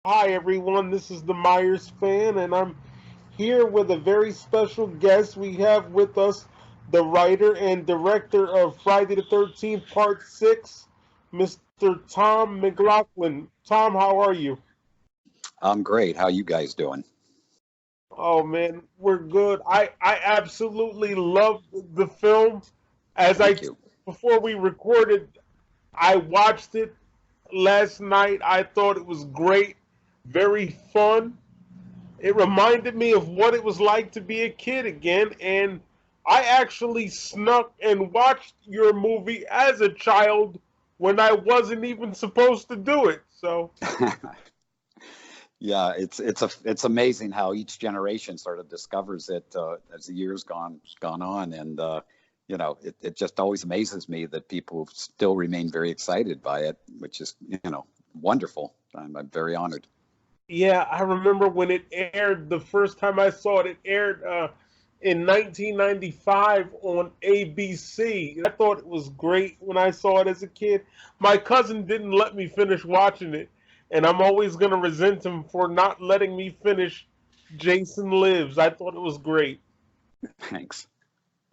Hi, everyone. This is the Myers fan, and I'm here with a very special guest. We have with us the writer and director of Friday the 13th, Part 6, Mr. Tom McLoughlin. Tom, how are you? I'm great. How you guys doing? Oh, man, we're good. I absolutely love the film. As I, Thank you. before we recorded, I watched it last night. I thought it was great, very fun. It reminded me of what it was like to be a kid again, and I actually snuck and watched your movie as a child when I wasn't even supposed to do it. So, Yeah, it's amazing how each generation sort of discovers it as the years gone on, and it just always amazes me that people still remain very excited by it, which is wonderful. I'm very honored. yeah, I remember when it aired the first time I saw it. It aired in 1995 on ABC. I thought it was great when I saw it as a kid. My cousin didn't let me finish watching it, and I'm always going to resent him for not letting me finish Jason Lives. I thought it was great. Thanks.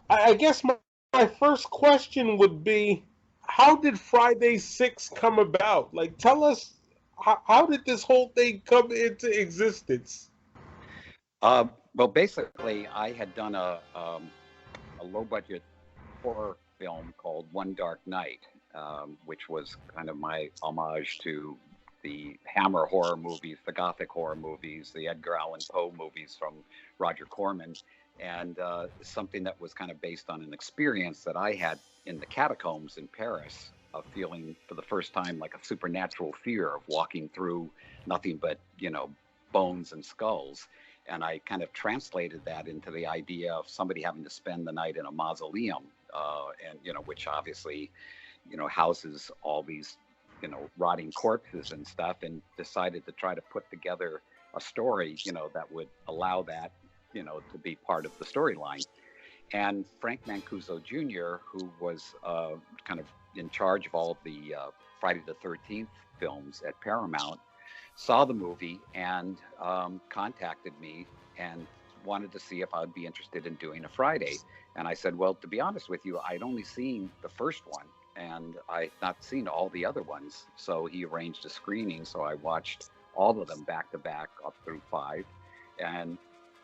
I guess my first question would be, how did Friday 6 come about? Like, tell us, how did this whole thing come into existence? Well, basically, I had done a low budget horror film called One Dark Night, which was kind of my homage to the Hammer horror movies, the Gothic horror movies, the Edgar Allan Poe movies from Roger Corman, and something that was kind of based on an experience that I had in the catacombs in Paris of feeling for the first time like a supernatural fear of walking through nothing but, bones and skulls. And I kind of translated that into the idea of somebody having to spend the night in a mausoleum, and which obviously, houses all these, rotting corpses and stuff, and decided to try to put together a story, that would allow that, to be part of the storyline. And Frank Mancuso Jr., who was kind of in charge of all of the Friday the 13th films at Paramount, saw the movie and contacted me and wanted to see if I'd be interested in doing a Friday. And I said, well, to be honest with you, I'd only seen the first one and I'd not seen all the other ones. So he arranged a screening. So I watched all of them back to back up through five and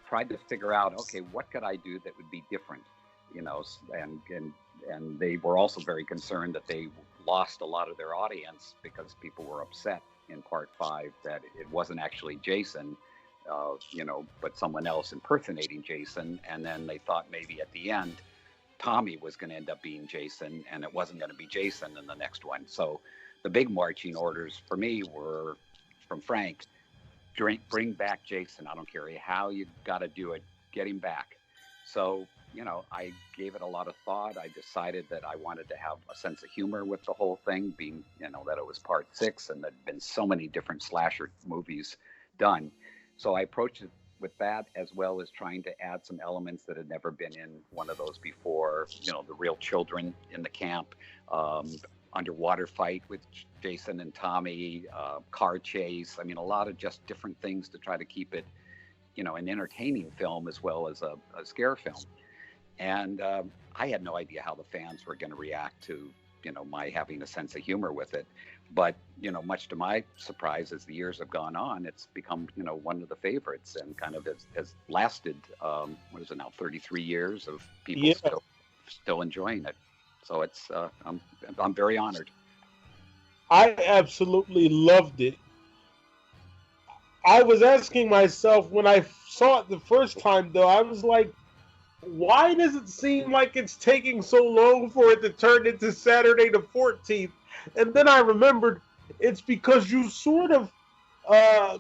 tried to figure out, okay, what could I do that would be different? And they were also very concerned that they lost a lot of their audience because people were upset in part five that it wasn't actually Jason, but someone else impersonating Jason. And then they thought maybe at the end, Tommy was going to end up being Jason and it wasn't going to be Jason in the next one. So the big marching orders for me were from Frank: bring back Jason. I don't care how you got to do it, get him back. So, I gave it a lot of thought. I decided that I wanted to have a sense of humor with the whole thing, being, that it was part six and there'd been so many different slasher movies done. So I approached it with that, as well as trying to add some elements that had never been in one of those before, the real children in the camp, underwater fight with Jason and Tommy, car chase. I mean, a lot of just different things to try to keep it, an entertaining film as well as a scare film. And I had no idea how the fans were going to react to, my having a sense of humor with it. But, much to my surprise, as the years have gone on, it's become, one of the favorites and kind of has lasted, what is it now, 33 years of people Yeah, still enjoying it. So I'm very honored. I absolutely loved it. I was asking myself when I saw it the first time, though, I was like, why does it seem like it's taking so long for it to turn into Saturday the 14th? And then I remembered it's because you sort of uh,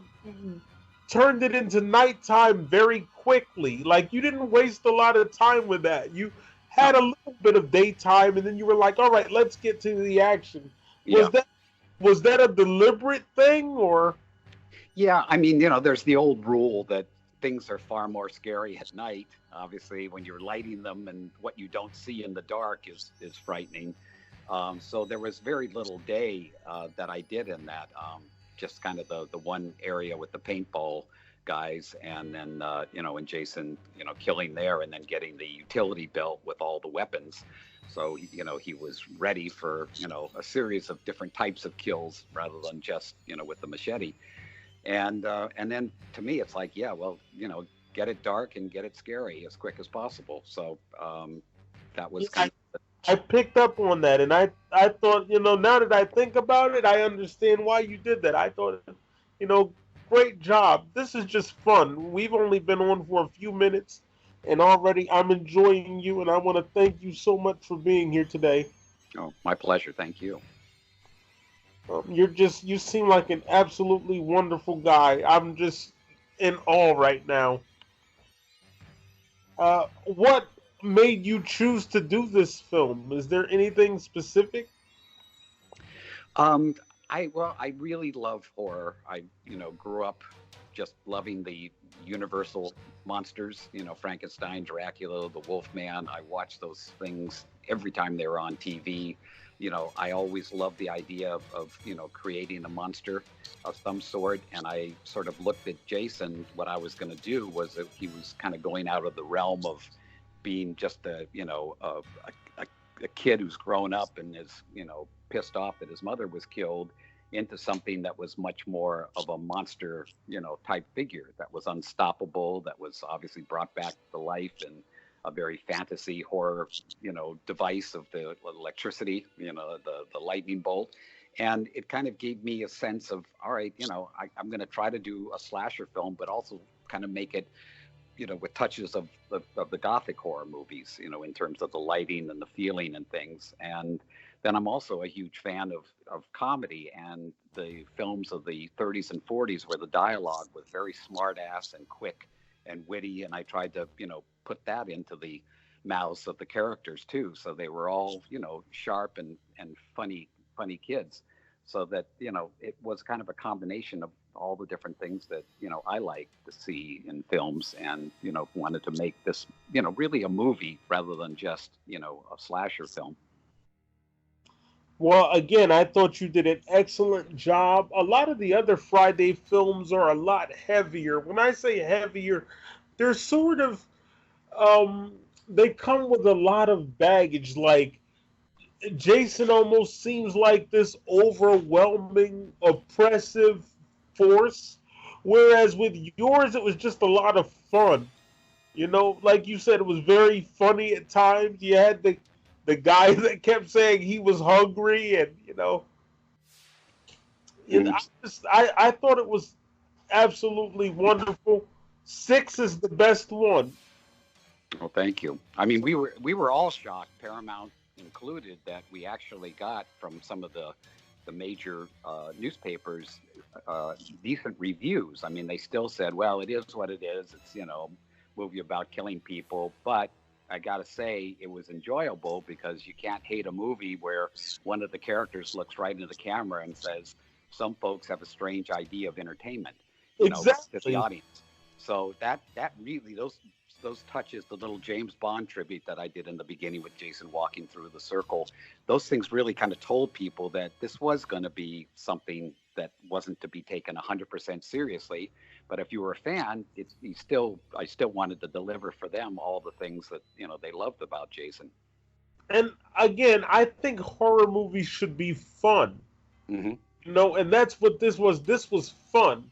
turned it into nighttime very quickly. Like, you didn't waste a lot of time with that. You had No, a little bit of daytime, and then you were like, all right, let's get to the action. yeah. Was that a deliberate thing, or? Yeah, I mean, there's the old rule that things are far more scary at night. Obviously, when you're lighting them, and what you don't see in the dark is frightening. So there was very little day that I did in that. just kind of the one area with the paintball guys, and then and Jason killing there, and then getting the utility belt with all the weapons. So he was ready for a series of different types of kills rather than just with the machete. And then to me it's like, yeah, well, get it dark and get it scary as quick as possible. So that was kind of. I picked up on that, and I thought, now that I think about it, I understand why you did that. I thought, great job. This is just fun. We've only been on for a few minutes, and already I'm enjoying you, and I want to thank you so much for being here today. Oh, my pleasure. Thank you. You seem like an absolutely wonderful guy. I'm just in awe right now. What made you choose to do this film? Is there anything specific? I really love horror. I grew up just loving the universal monsters. Frankenstein, Dracula, the Wolfman. I watched those things every time they were on TV. I always loved the idea of creating a monster of some sort. And I sort of looked at Jason. What I was going to do was that he was kind of going out of the realm of being just a kid who's grown up and is pissed off that his mother was killed, into something that was much more of a monster type figure that was unstoppable, that was obviously brought back to life in a very fantasy horror device of the electricity, the lightning bolt. And it kind of gave me a sense of, all right, I'm going to try to do a slasher film, but also kind of make it with touches of the Gothic horror movies, in terms of the lighting and the feeling and things. And then I'm also a huge fan of comedy and the films of the 30s and 40s where the dialogue was very smart ass and quick and witty. And I tried to, put that into the mouths of the characters too. So they were all, sharp and funny kids. So that, it was kind of a combination of all the different things that, I like to see in films, and, wanted to make this, really a movie rather than just, a slasher film. Well, again, I thought you did an excellent job. A lot of the other Friday films are a lot heavier. When I say heavier, they're sort of, they come with a lot of baggage. Like, Jason almost seems like this overwhelming, oppressive force. Whereas with yours, it was just a lot of fun. Like you said, it was very funny at times. You had the guy that kept saying he was hungry, and I thought it was absolutely wonderful. 6 is the best one. Well, thank you. I mean, we were all shocked, Paramount included, that we actually got from some of the major newspapers decent reviews. I mean, they still said, well, it is what it is. It's a movie about killing people, but I gotta say it was enjoyable, because you can't hate a movie where one of the characters looks right into the camera and says, some folks have a strange idea of entertainment, Exactly. to the audience. So that really, those touches, the little James Bond tribute that I did in the beginning with Jason walking through the circle, those things really kind of told people that this was going to be something that wasn't to be taken 100% seriously. But if you were a fan, I still wanted to deliver for them all the things that they loved about Jason. And again, I think horror movies should be fun. Mm-hmm. And that's what this was. This was fun.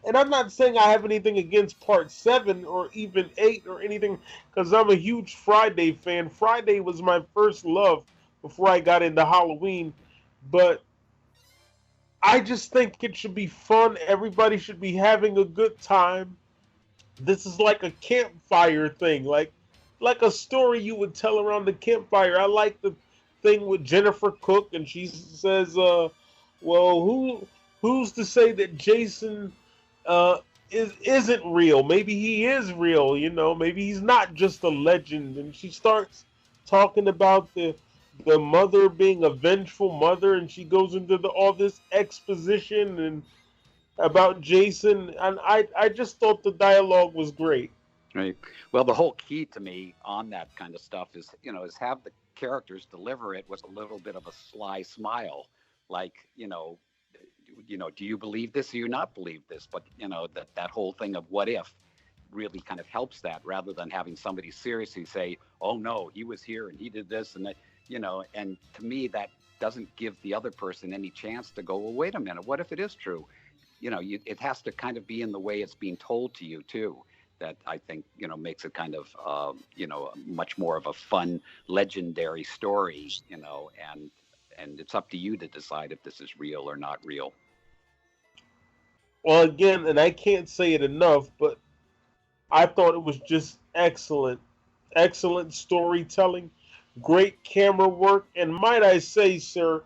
And I'm not saying I have anything against part 7 or even 8 or anything, because I'm a huge Friday fan. Friday was my first love before I got into Halloween. But I just think it should be fun. Everybody should be having a good time. This is like a campfire thing, like a story you would tell around the campfire. I like the thing with Jennifer Cook, and she says, "Well, who's to say that Jason isn't real? Maybe he is real. Maybe he's not just a legend." And she starts talking about the mother being a vengeful mother, and she goes into all this exposition and about Jason, and I just thought the dialogue was great. Right. Well, the whole key to me on that kind of stuff is have the characters deliver it with a little bit of a sly smile, like do you believe this or you not believe this? But that whole thing of what if really kind of helps that, rather than having somebody seriously say, oh no, he was here and he did this and that, and to me that doesn't give the other person any chance to go, well, wait a minute, what if it is true? It has to kind of be in the way it's being told to you too, that I think makes it kind of much more of a fun legendary story, and it's up to you to decide if this is real or not real. Well, again, and I can't say it enough, but I thought it was just excellent. Excellent storytelling, great camera work, and might I say, sir,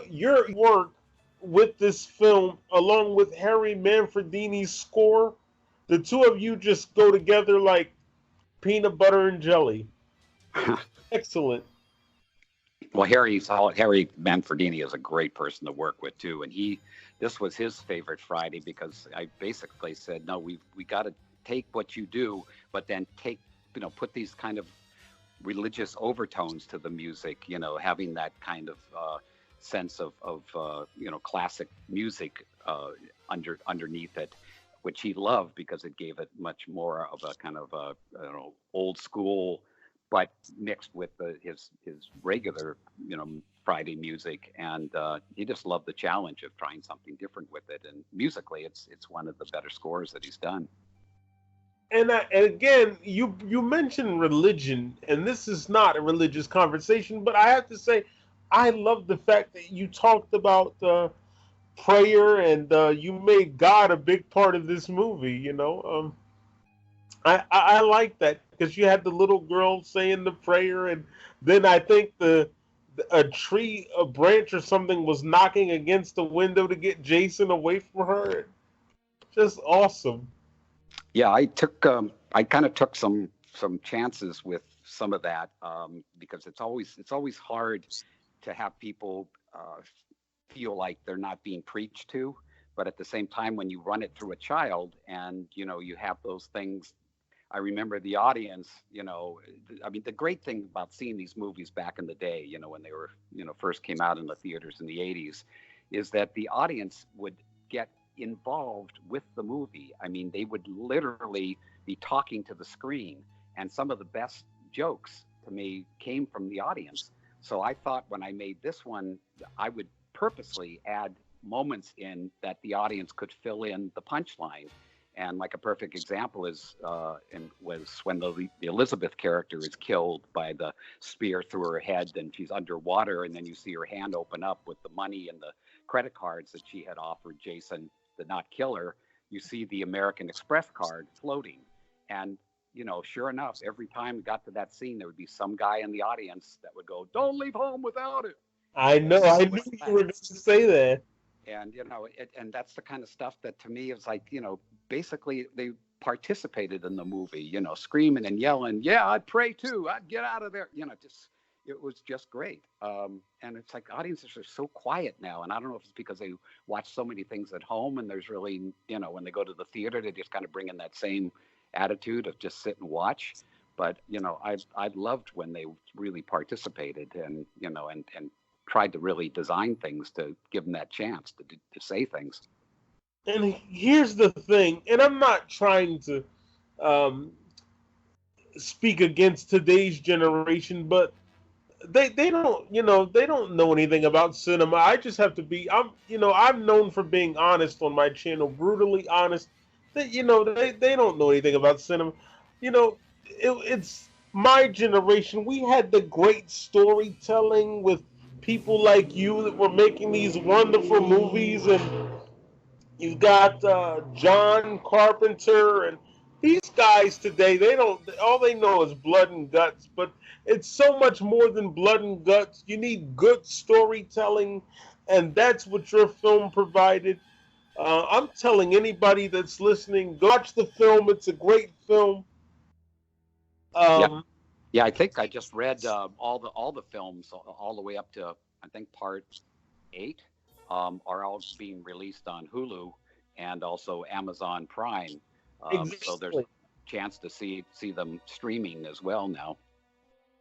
your work with this film, along with Harry Manfredini's score, the two of you just go together like peanut butter and jelly. Excellent. Well, Harry Manfredini is a great person to work with too, and this was his favorite Friday, because I basically said, no, we got to take what you do, but then put these kind of religious overtones to the music, having that kind of sense of classic music underneath it, which he loved because it gave it much more of a kind of old school, but mixed with his regular Friday music, and he just loved the challenge of trying something different with it. And musically, it's one of the better scores that he's done. And again, you mentioned religion, and this is not a religious conversation, but I have to say, I love the fact that you talked about prayer, and you made God a big part of this movie. I like that, because you had the little girl saying the prayer, and then I think a tree, a branch or something was knocking against the window to get Jason away from her. Just awesome. Yeah, I kind of took some chances with some of that, because it's always hard to have people feel like they're not being preached to, but at the same time, when you run it through a child and you have those things. I remember the audience, the great thing about seeing these movies back in the day, when they were, first came out in the theaters in the 80s, is that the audience would get involved with the movie. I mean, they would literally be talking to the screen, and some of the best jokes to me came from the audience. So I thought when I made this one, I would purposely add moments in that the audience could fill in the punchline. And like a perfect example was when the Elizabeth character is killed by the spear through her head, and she's underwater, and then you see her hand open up with the money and the credit cards that she had offered Jason to not kill her. You see the American Express card floating, and sure enough, every time we got to that scene, there would be some guy in the audience that would go, "Don't leave home without it." I know. I knew you were going to say that. And and that's the kind of stuff that to me is like, basically they participated in the movie, screaming and yelling, "Yeah, I'd pray too. I'd get out of there." It was just great. And it's like audiences are so quiet now, and I don't know if it's because they watch so many things at home, and there's really, when they go to the theater, they just kind of bring in that same attitude of just sit and watch. But I loved when they really participated, and and tried to really design things to give them that chance to say things. And here's the thing, and I'm not trying to speak against today's generation, but they don't they don't know anything about cinema. I just have to be I'm known for being honest on my channel, brutally honest. That they don't know anything about cinema. It's my generation. We had the great storytelling with people like you that were making these wonderful movies, and you've got John Carpenter, and these guys today, all they know is blood and guts, but it's so much more than blood and guts. You need good storytelling, and that's what your film provided. I'm telling anybody that's listening, go watch the film. It's a great film. Yeah, I think I just read all the films all the way up to, I think, part 8 are all being released on Hulu and also Amazon Prime. Exactly. So there's a chance to see them streaming as well now.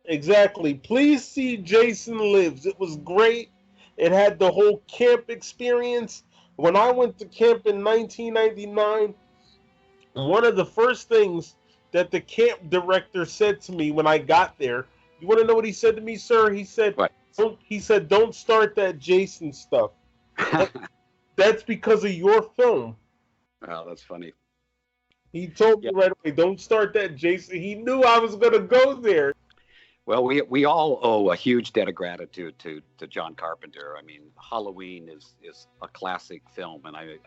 Exactly. Please see Jason Lives. It was great. It had the whole camp experience, When I went to camp in 1999, one of the first things that the camp director said to me when I got there, you want to know what he said to me, sir? He said, What? Don't start that Jason stuff. That, that's because of your film." Oh, that's funny. He told me Yeah. right away, "Don't start that, Jason." He knew I was gonna go there. Well, we all owe a huge debt of gratitude to John Carpenter. I mean, Halloween is a classic film, and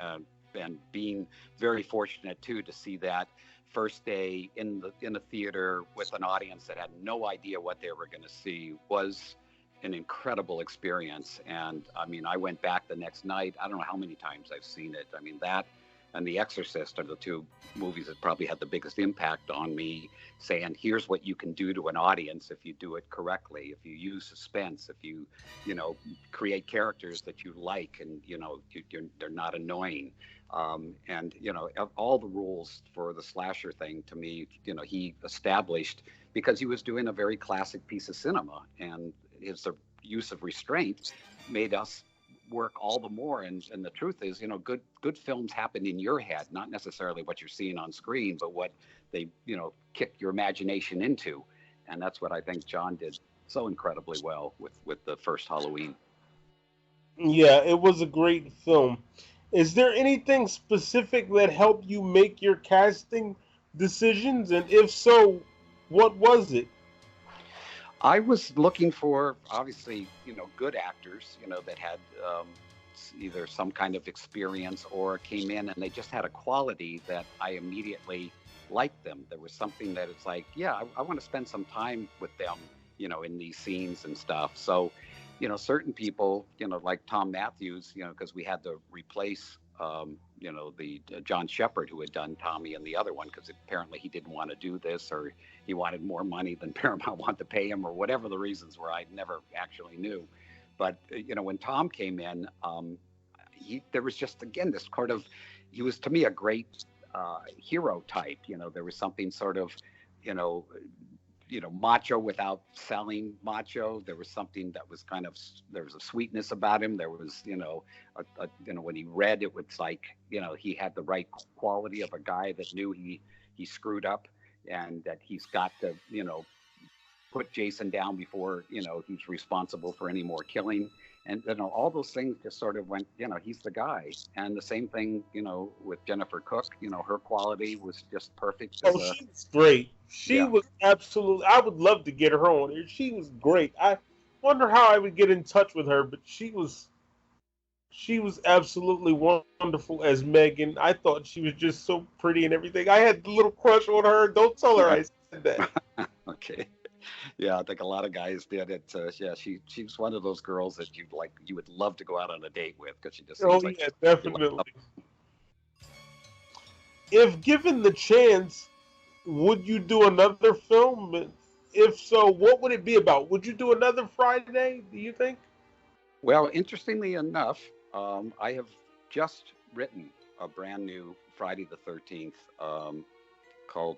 and being very fortunate too to see that first day in the theater with an audience that had no idea what they were going to see was an incredible experience. And I mean, I went back the next night. I don't know how many times I've seen it. I mean, that and The Exorcist are the two movies that probably had the biggest impact on me, saying here's what you can do to an audience if you do it correctly, if you use suspense, if you know, create characters that you like, and you know, they're not annoying. And you know, all the rules for the slasher thing, to me, you know, he established because he was doing a very classic piece of cinema, and his use of restraint made us work all the more. And the truth is, you know, good films happen in your head, not necessarily what you're seeing on screen, but what they, you know, kick your imagination into. And that's what I think John did so incredibly well with the first Halloween. Yeah, it was a great film. Is there anything specific that helped you make your casting decisions? And if so, what was it? I was looking for, obviously, you know, good actors, you know, that had either some kind of experience or came in and they just had a quality that I immediately liked them. There was something that it's like, yeah, I want to spend some time with them, you know, in these scenes and stuff. So, you know, certain people, you know, like Tom Matthews, you know, because we had to replace, you know, the John Shepard who had done Tommy and the other one, because apparently he didn't want to do this, or he wanted more money than Paramount wanted to pay him, or whatever the reasons were. I never actually knew. But you know, when Tom came in, there was just again this sort of, he was to me a great hero type. You know, there was something sort of, you know, macho without selling macho. There was something that was kind of, there was a sweetness about him. There was, you know, you know, when he read, it was like, you know, he had the right quality of a guy that knew he screwed up, and that he's got to, you know, put Jason down before, you know, he's responsible for any more killing. And, you know, all those things just sort of went, you know, he's the guy. And the same thing, you know, with Jennifer Cook, you know, her quality was just perfect as Oh, a, she was great. She yeah. was absolutely. I would love to get her on here. She was great. I wonder how I would get in touch with her, but she was absolutely wonderful as Megan. I thought she was just so pretty and everything. I had a little crush on her. Don't tell her Yeah. I said that. Okay. Yeah, I think a lot of guys did it. Yeah, she's one of those girls that you would love to go out on a date with, because she just Oh seems like yeah, you definitely. If given the chance, would you do another film? If so, what would it be about? Would you do another Friday? Do you think? Well, interestingly enough, I have just written a brand new Friday the 13th, called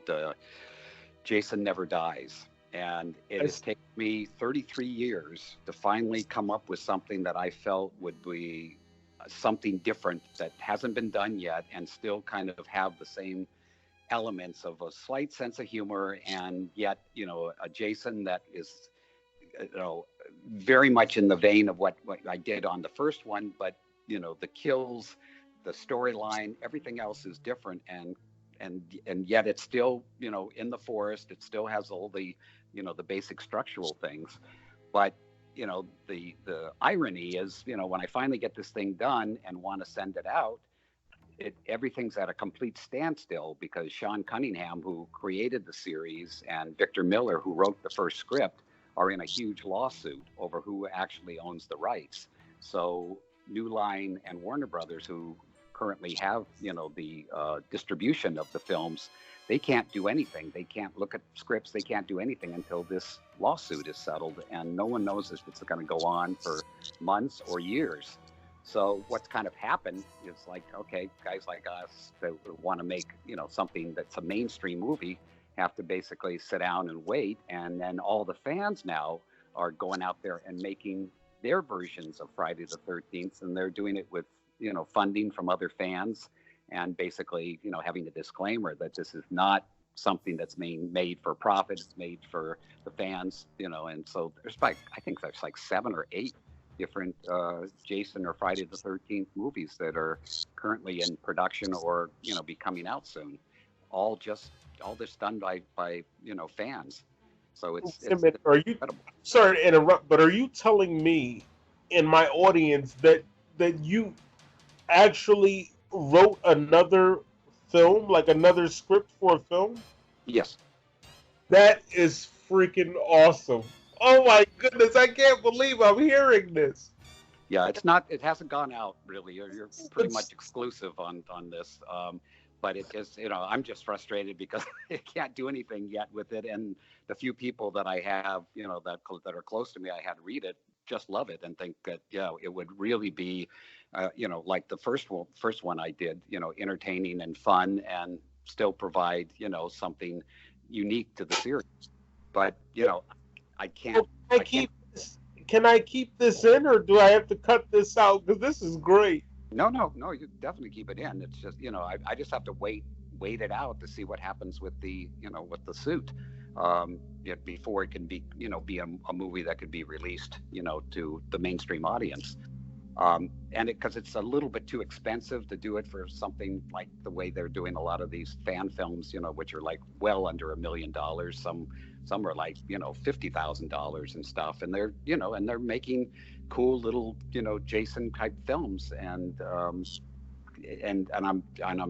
Jason Never Dies. And it has Yes. taken me 33 years to finally come up with something that I felt would be something different that hasn't been done yet, and still kind of have the same elements of a slight sense of humor, and yet, you know, a Jason that is, you know, very much in the vein of what I did on the first one, but you know, the kills, the storyline, everything else is different, and yet it's still, you know, in the forest. It still has all the, you know, the basic structural things. But you know, the irony is, you know, when I finally get this thing done and want to send it out, everything's at a complete standstill, because Sean Cunningham, who created the series, and Victor Miller, who wrote the first script, are in a huge lawsuit over who actually owns the rights. So New Line and Warner Brothers, who currently have, you know, the distribution of the films, they can't do anything. They can't look at scripts. They can't do anything until this lawsuit is settled, and no one knows if it's going to go on for months or years. So what's kind of happened is like, okay, guys like us that want to make, you know, something that's a mainstream movie have to basically sit down and wait. And then all the fans now are going out there and making their versions of Friday the 13th, and they're doing it with, funding from other fans, and basically, having a disclaimer that this is not something that's being made for profit. It's made for the fans, and so I think there's like 7 or 8 different Jason or Friday the 13th movies that are currently in production or, be coming out soon. All this done by fans. So it's are you incredible. Sorry to interrupt, but are you telling me in my audience that you actually wrote another film, like another script for a film? Yes. That is freaking awesome. Oh my goodness, I can't believe I'm hearing this. Yeah, it hasn't gone out really. You're pretty much exclusive on this. But it is, I'm just frustrated because I can't do anything yet with it. And the few people that I have, that are close to me, I had to read it, just love it and think that, it would really be, like the first one I did, entertaining and fun and still provide, something unique to the series. But, I can't. Can I keep this in, or do I have to cut this out? Because this is great. No, you definitely keep it in. It's just, I just have to wait it out to see what happens with the suit, before it can be, be a movie that could be released, to the mainstream audience. And because it's a little bit too expensive to do it for something like the way they're doing a lot of these fan films, which are like well under $1 million. Some are like, $50,000 and stuff. And they're, and they're making cool little, Jason type films. And I'm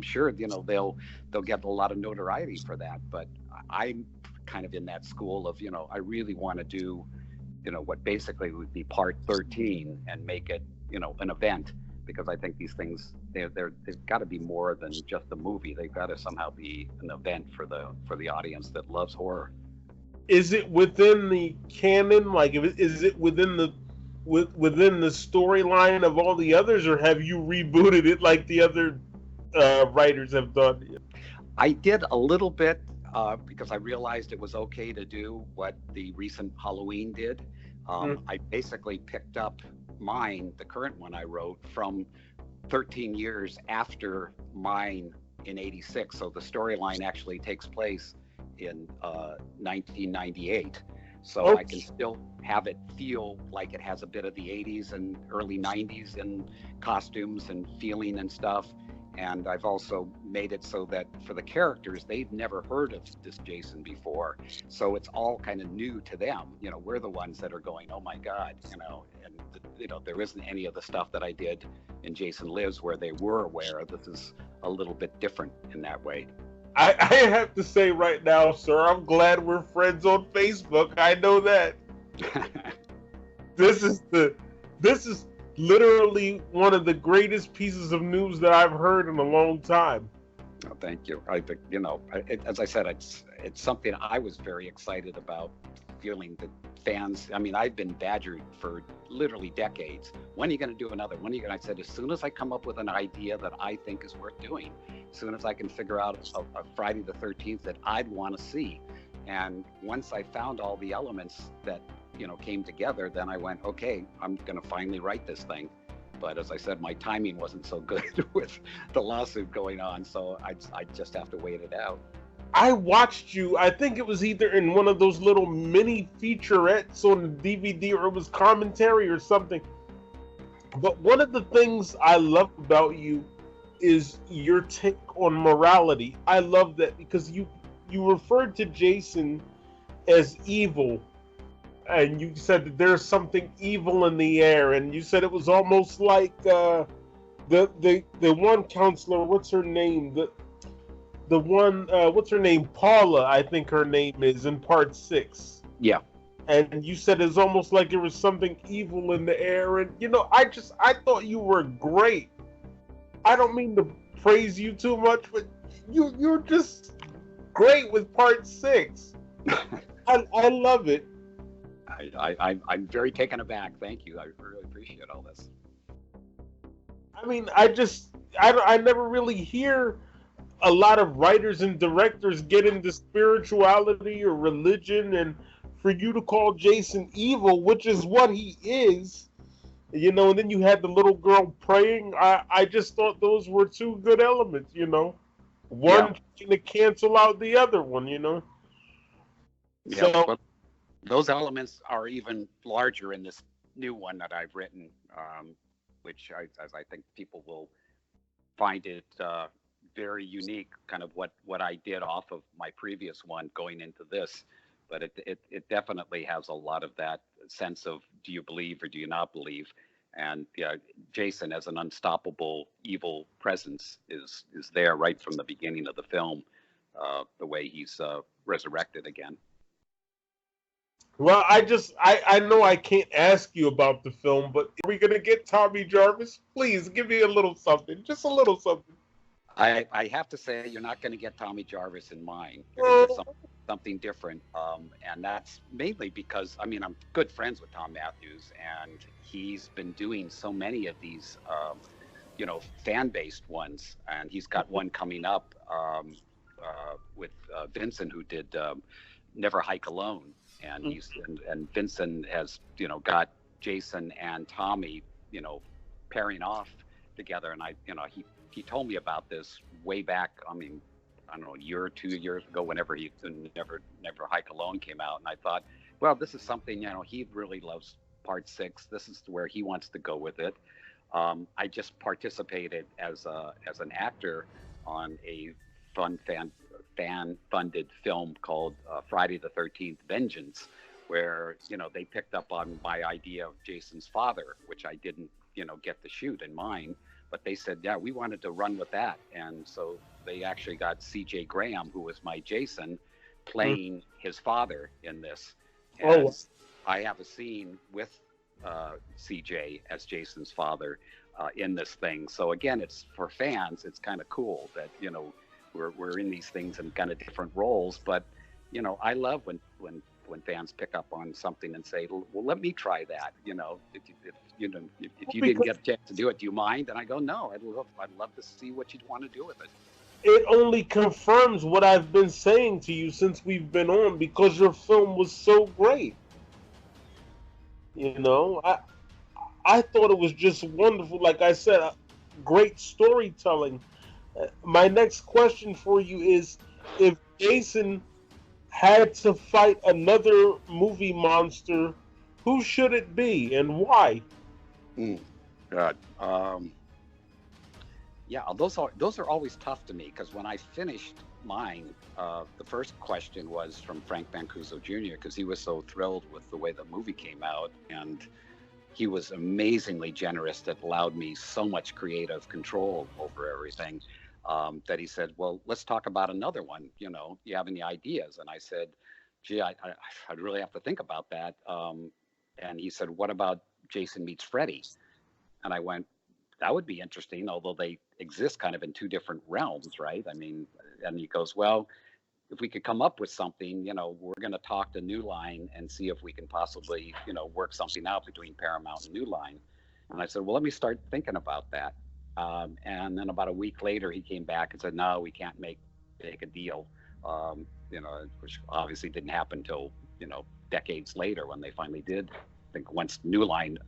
sure, they'll get a lot of notoriety for that. But I'm kind of in that school of, I really want to do, what basically would be part 13 and make it, an event, because I think these things, they've got to be more than just a movie. They've got to somehow be an event for the audience that loves horror. Is it within the canon? Like, is it within the storyline of all the others, or have you rebooted it like the other writers have done? I did a little bit because I realized it was okay to do what the recent Halloween did. I basically picked up mine, the current one I wrote, from 13 years after mine in '86. So the storyline actually takes place in 1998. So I can still have it feel like it has a bit of the 80s and early 90s in costumes and feeling and stuff. And I've also made it so that for the characters, they've never heard of this Jason before. So it's all kind of new to them. We're the ones that are going, oh my God, and there isn't any of the stuff that I did in Jason Lives where they were aware. This is a little bit different in that way. I have to say right now, sir, I'm glad we're friends on Facebook. I know that. This is literally one of the greatest pieces of news that I've heard in a long time. Oh, thank you. I think, as I said, it's something I was very excited about, feeling that fans, I've been badgered for literally decades. When are you going to do another? I said, as soon as I come up with an idea that I think is worth doing, as soon as I can figure out a Friday the 13th that I'd want to see. And once I found all the elements that, came together, then I went, okay, I'm going to finally write this thing. But as I said, my timing wasn't so good with the lawsuit going on, so I just have to wait it out. I watched you, I think it was either in one of those little mini featurettes on the DVD, or it was commentary or something. But one of the things I love about you is your take on morality. I love that because you referred to Jason as evil, and you said that there's something evil in the air, and you said it was almost like the one counselor, what's her name? The one, what's her name? Paula, I think her name is, in part 6. Yeah. And you said it's almost like there was something evil in the air. And, I thought you were great. I don't mean to praise you too much, but you're just great with part 6. I love it. I'm very taken aback. Thank you. I really appreciate all this. I never really hear a lot of writers and directors get into spirituality or religion, and for you to call Jason evil, which is what he is, you know, and then you had the little girl praying. I just thought those were two good elements, you know. Yeah. One trying to cancel out the other one, you know. Yep. So, But those elements are even larger in this new one that I've written, which as I think people will find it very unique, kind of what I did off of my previous one going into this. But it definitely has a lot of that sense of, do you believe or do you not believe? And yeah, Jason as an unstoppable evil presence is there right from the beginning of the film, the way he's resurrected again. well, I know I can't ask you about the film, but are we gonna get Tommy Jarvis? Please give me a little something, just a little something. I have to say, you're not going to get Tommy Jarvis in mine. You're going to get Oh, something different. And that's mainly because, I mean, I'm good friends with Tom Matthews, and he's been doing so many of these, fan-based ones. And he's got one coming up with Vincent, who did Never Hike Alone. And and Vincent has, got Jason and Tommy, pairing off together. And he told me about this way back. I mean, I don't know, a year or 2 years ago, whenever he Never Hike Alone came out, and I thought, well, this is something, he really loves Part Six. This is where he wants to go with it. I just participated as an actor on a fan funded film called Friday the 13th Vengeance, where they picked up on my idea of Jason's father, which I didn't get to shoot in mine, but they said, yeah, we wanted to run with that. And so they actually got CJ Graham, who was my Jason, playing his father in this. oh, And I have a scene with CJ as Jason's father in this thing. So again, it's for fans, it's kind of cool that, we're in these things in kind of different roles. But, I love when fans pick up on something and say, well, let me try that. If you didn't because get a chance to do it, do you mind? And I go, no, I'd love to see what you'd want to do with it. it only confirms what I've been saying to you since we've been on, because your film was so great. You know, I thought it was just wonderful. Like I said, great storytelling. My next question for you is, if Jason had to fight another movie monster, who should it be and why? Mm, God. Yeah, those are always tough to me, because when I finished mine, the first question was from Frank Mancuso Jr., because he was so thrilled with the way the movie came out, and he was amazingly generous, that allowed me so much creative control over everything, that he said, well, let's talk about another one. You have any ideas? And I said, gee, I'd really have to think about that. And he said, what about Jason Meets Freddy? And I went, that would be interesting, although they exist kind of in two different realms, right? I mean, and he goes, well, if we could come up with something, we're going to talk to New Line and see if we can possibly, work something out between Paramount and New Line. And I said, well, let me start thinking about that. And then about a week later, he came back and said, no, we can't make a deal, which obviously didn't happen until, decades later, when they finally did. I think once New Line,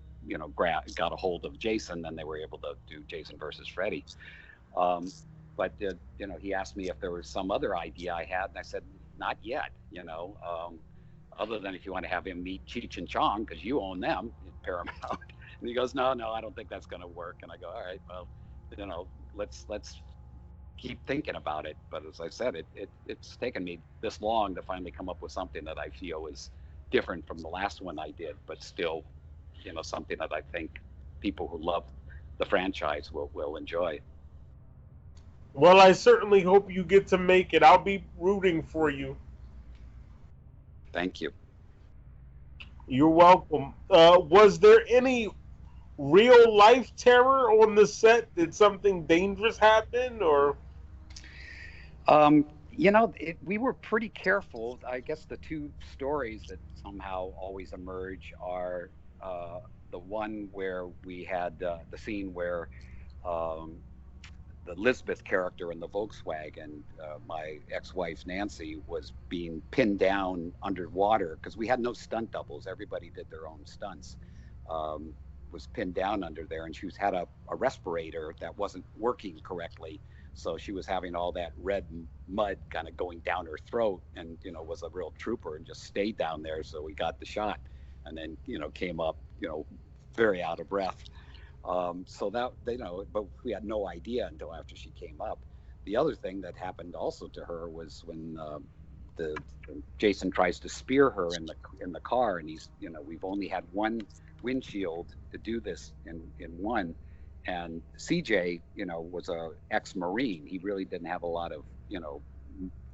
got a hold of Jason, then they were able to do Jason versus Freddy. Um, but he asked me if there was some other idea I had, and I said, not yet. Other than if you want to have him meet Cheech and Chong, because you own them, Paramount. And he goes, no, I don't think that's going to work. And I go, all right, well, let's keep thinking about it. But as I said, it's taken me this long to finally come up with something that I feel is different from the last one I did, but still, something that I think people who love the franchise will enjoy. Well, I certainly hope you get to make it. I'll be rooting for you. Thank you. You're welcome. Was there any real life terror on the set? Did something dangerous happen, or? We were pretty careful. I guess the two stories that somehow always emerge are the one where we had the scene where um, the Lisbeth character in the Volkswagen, my ex-wife Nancy, was being pinned down underwater, because we had no stunt doubles. Everybody did their own stunts. Um, was pinned down under there, and she had a respirator that wasn't working correctly. So she was having all that red mud kind of going down her throat, and was a real trooper and just stayed down there. So we got the shot, and then came up very out of breath. So that but we had no idea until after she came up. The other thing that happened also to her was when the Jason tries to spear her in the car, and we've only had one windshield to do this in one, and CJ was a ex-Marine. He really didn't have a lot of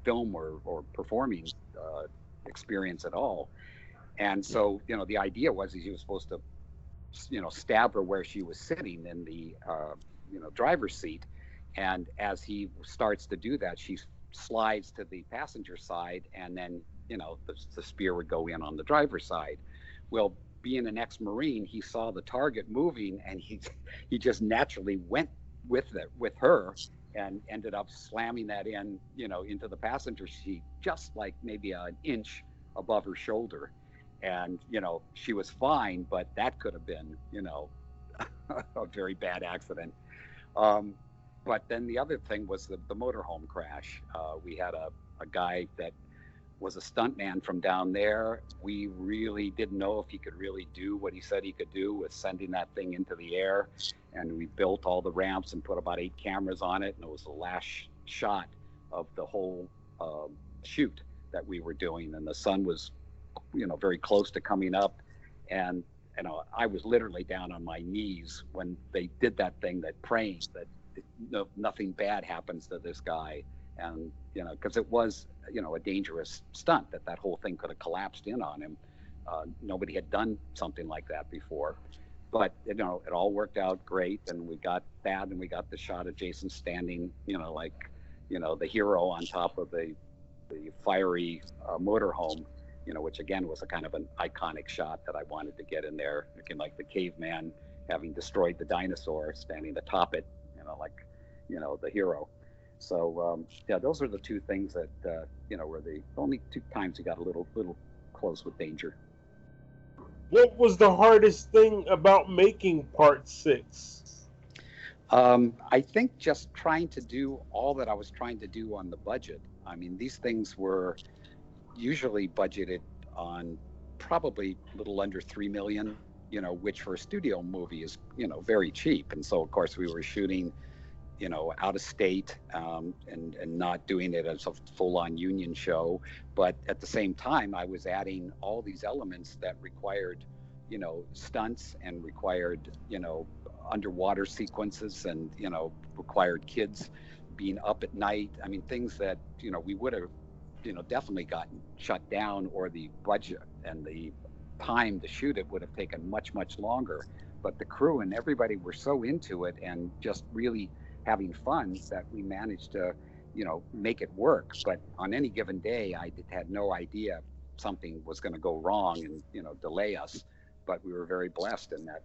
film or performing experience at all, and so the idea was he was supposed to stab her where she was sitting in the driver's seat, and as he starts to do that, she slides to the passenger side, and then the spear would go in on the driver's side. Well, being an ex-Marine, he saw the target moving, and he just naturally went with her and ended up slamming that into the passenger seat, just like maybe an inch above her shoulder. And she was fine, but that could have been a very bad accident. But then the other thing was the motorhome crash. We had a guy that was a stuntman from down there. We really didn't know if he could really do what he said he could do with sending that thing into the air. And we built all the ramps and put about 8 cameras on it. And it was the last shot of the whole shoot that we were doing. And the sun was, very close to coming up. And, I was literally down on my knees when they did that thing, that praying that nothing bad happens to this guy. And because it was a dangerous stunt, that whole thing could have collapsed in on him. Nobody had done something like that before, but it all worked out great, and we got that, and we got the shot of Jason standing like the hero on top of the fiery motorhome, which again was a kind of an iconic shot that I wanted to get in there, looking like the caveman having destroyed the dinosaur standing atop it, like the hero. So those are the two things that were the only 2 times we got a little close with danger. What was the hardest thing about making Part 6? I think just trying to do all that I was trying to do on the budget. I mean, these things were usually budgeted on probably a little under $3 million, which for a studio movie is very cheap. And so of course we were shooting out of state, and not doing it as a full-on union show. But at the same time, I was adding all these elements that required, stunts, and required, underwater sequences, and, required kids being up at night. I mean, things that, we would have, definitely gotten shut down, or the budget and the time to shoot it would have taken much, much longer. But the crew and everybody were so into it and just really having fun that we managed to, make it work. But on any given day, I had no idea something was going to go wrong and, delay us. But we were very blessed in that,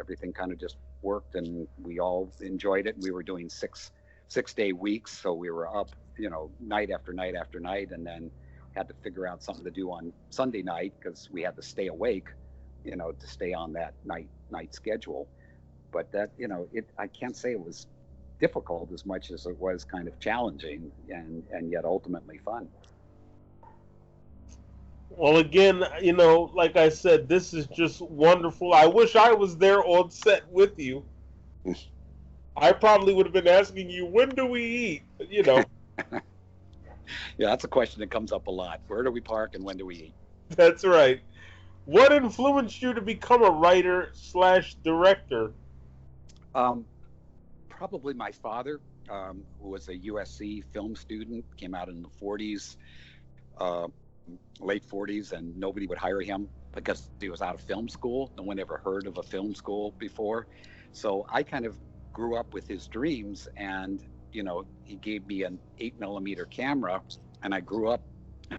everything kind of just worked, and we all enjoyed it. We were doing six-day weeks, so we were up, night after night after night, and then had to figure out something to do on Sunday night because we had to stay awake, to stay on that night schedule. But that, I can't say it was difficult as much as it was kind of challenging, and yet ultimately fun. Well, again, like I said, this is just wonderful. I wish I was there on set with you. I probably would have been asking you, when do we eat? Yeah, that's a question that comes up a lot. Where do we park and when do we eat? That's right. What influenced you to become a writer/director? Probably my father, who was a USC film student, came out in the 40s, late 40s, and nobody would hire him because he was out of film school. No one ever heard of a film school before. So I kind of grew up with his dreams, and he gave me an 8mm camera, and I grew up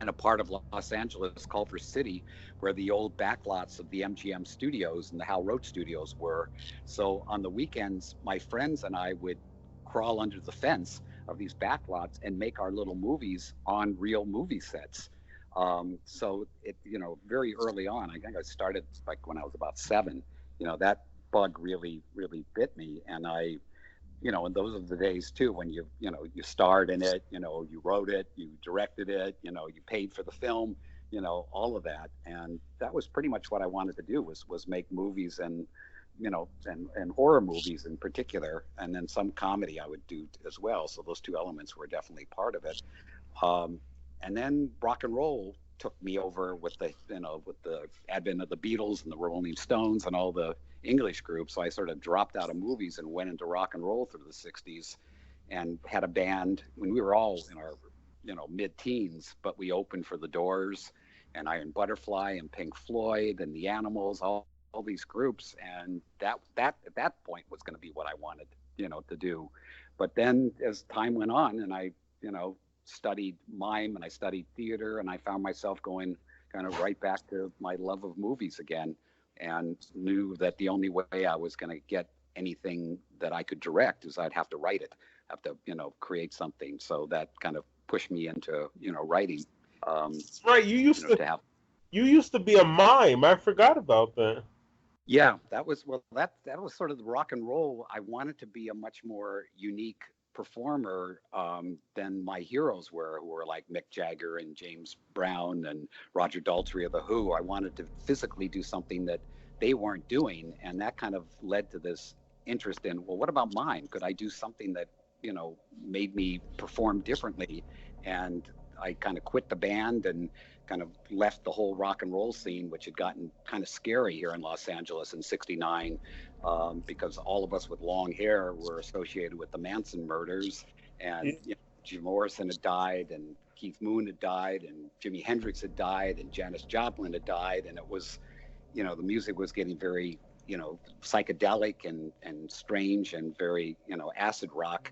in a part of Los Angeles, Culver City, where the old backlots of the MGM studios and the Hal Roach studios were. So on the weekends, my friends and I would crawl under the fence of these backlots and make our little movies on real movie sets. So it, very early on, I think I started like when I was about 7, that bug really, really bit me. And I, and those are the days too when you starred in it, you wrote it, you directed it, you paid for the film, all of that. And that was pretty much what I wanted to do was make movies and, and horror movies in particular, and then some comedy I would do as well. So those two elements were definitely part of it. And then rock and roll took me over with the advent of the Beatles and the Rolling Stones and all the English groups. So I sort of dropped out of movies and went into rock and roll through the 60s and had a band when we were all in our, mid-teens, but we opened for the Doors and Iron Butterfly and Pink Floyd and the Animals, all these groups. And that at that point was going to be what I wanted, to do. But then as time went on and I, studied mime and I studied theater, and I found myself going kind of right back to my love of movies again, and knew that the only way I was going to get anything that I could direct is I'd have to write it, have to, create something. So that kind of pushed me into, writing. Right. You used to be a mime. I forgot about that. Yeah, that was sort of the rock and roll. I wanted to be a much more unique performer than my heroes were, who were like Mick Jagger and James Brown and Roger Daltrey of The Who. I wanted to physically do something that they weren't doing, and that kind of led to this interest in, well, what about mine? Could I do something that, made me perform differently? And I kind of quit the band and kind of left the whole rock and roll scene, which had gotten kind of scary here in Los Angeles in '69, because all of us with long hair were associated with the Manson murders, and Jim Morrison had died, and Keith Moon had died, and Jimi Hendrix had died, and Janis Joplin had died, and it was, the music was getting very, psychedelic and strange and very, acid rock,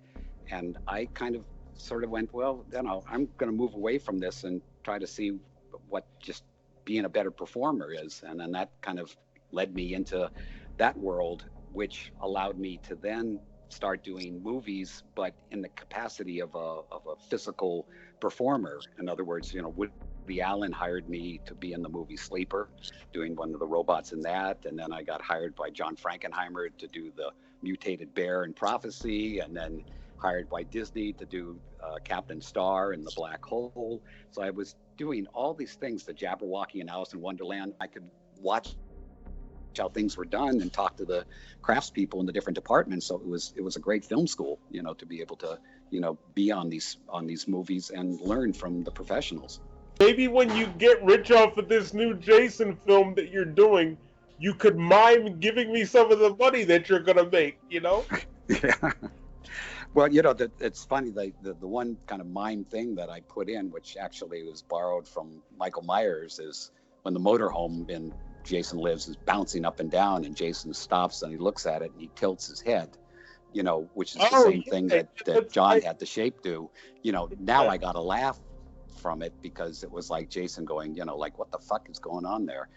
and I kind of sort of went, well, I'm going to move away from this and try to see what just being a better performer is. And then that kind of led me into that world, which allowed me to then start doing movies, but in the capacity of a physical performer. In other words, Woody Allen hired me to be in the movie Sleeper, doing one of the robots in that. And then I got hired by John Frankenheimer to do the mutated bear in Prophecy, and then hired by Disney to do Captain Star and the Black Hole. So I was doing all these things, the Jabberwocky and Alice in Wonderland. I could watch how things were done and talk to the craftspeople in the different departments. So it was a great film school, to be able to, be on these movies and learn from the professionals. Maybe when you get rich off of this new Jason film that you're doing, you could mime giving me some of the money that you're gonna make, Yeah. Well, it's funny, the one kind of mime thing that I put in, which actually was borrowed from Michael Myers, is when the motorhome in Jason Lives is bouncing up and down, and Jason stops and he looks at it and he tilts his head, which is the same thing that John had the shape do. Now I got a laugh from it because it was like Jason going, like, what the fuck is going on there?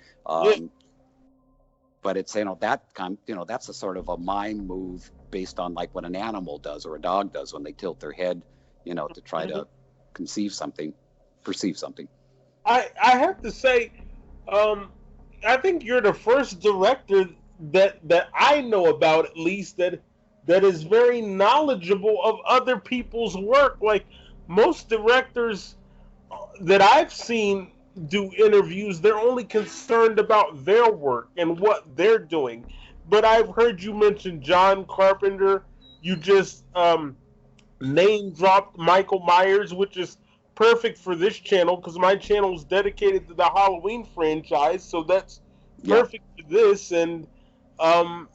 But it's, that's a sort of a mime move based on like what an animal does or a dog does when they tilt their head, to try to perceive something. I have to say, I think you're the first director that I know about, at least, that is very knowledgeable of other people's work. Like most directors that I've seen do interviews, they're only concerned about their work and what they're doing. But I've heard you mention John Carpenter. You just name dropped Michael Myers, which is perfect for this channel because my channel is dedicated to the Halloween franchise, so that's perfect for this. And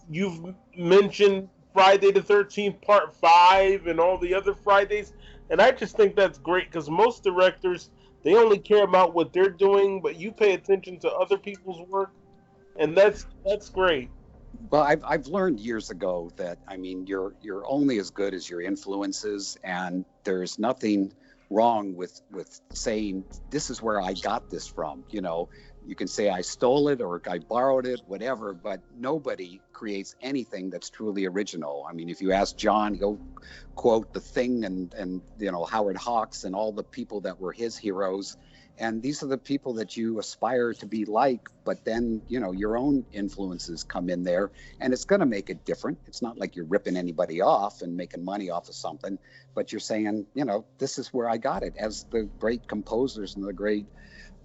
you've mentioned Friday the 13th Part 5 and all the other Fridays, and I just think that's great because most directors, they only care about what they're doing, but you pay attention to other people's work, and that's great. Well, I've learned years ago that, you're only as good as your influences, and there's nothing wrong with saying this is where I got this from. You can say I stole it or I borrowed it, whatever, but nobody creates anything that's truly original. If you ask John, he'll quote The Thing and Howard Hawks and all the people that were his heroes, And these are the people that you aspire to be like, but then, you know, your own influences come in there, and it's going to make it different. It's not like you're ripping anybody off and making money off of something, but you're saying, you know, this is where I got it, as the great composers and the great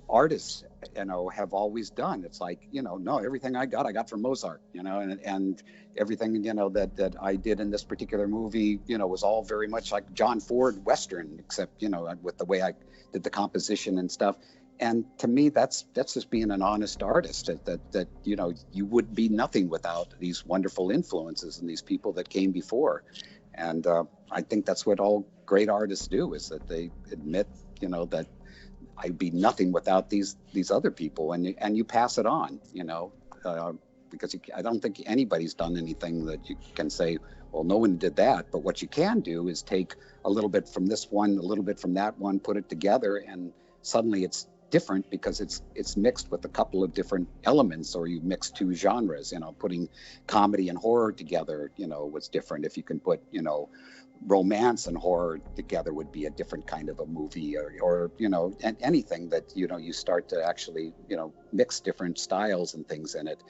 artists, you know, have always done. It's like, you know, no, everything I got from Mozart, you know, and everything, you know, that I did in this particular movie, you know, was all very much like John Ford Western, except, you know, with the way I did the composition and stuff. And to me, that's just being an honest artist, that you know, you would be nothing without these wonderful influences and these people that came before. And I think that's what all great artists do, is that they admit, you know, that I'd be nothing without these other people, and you pass it on, you know, because I don't think anybody's done anything that you can say, well, no one did that. But what you can do is take a little bit from this one, a little bit from that one, put it together, and suddenly it's different because it's mixed with a couple of different elements, or you mix two genres. You know, putting comedy and horror together, you know, was different. If you can put, you know, romance and horror together, would be a different kind of a movie, or you know, and anything that, you know, you start to actually, you know, mix different styles and things in it.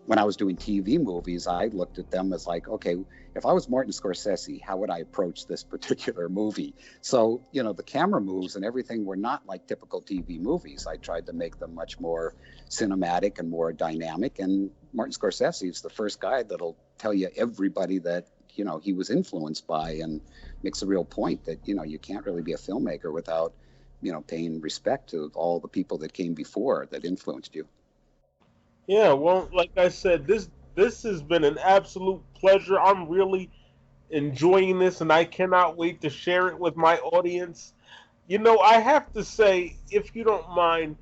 When I was doing TV movies, I looked at them as like, okay, if I was Martin Scorsese, how would I approach this particular movie? So, you know, the camera moves and everything were not like typical TV movies. I tried to make them much more cinematic and more dynamic. And Martin Scorsese is the first guy that'll tell you everybody that, you know, he was influenced by, and makes a real point that, you know, you can't really be a filmmaker without, you know, paying respect to all the people that came before that influenced you. Yeah, well, like I said, this has been an absolute pleasure. I'm really enjoying this, and I cannot wait to share it with my audience. You know, I have to say, if you don't mind,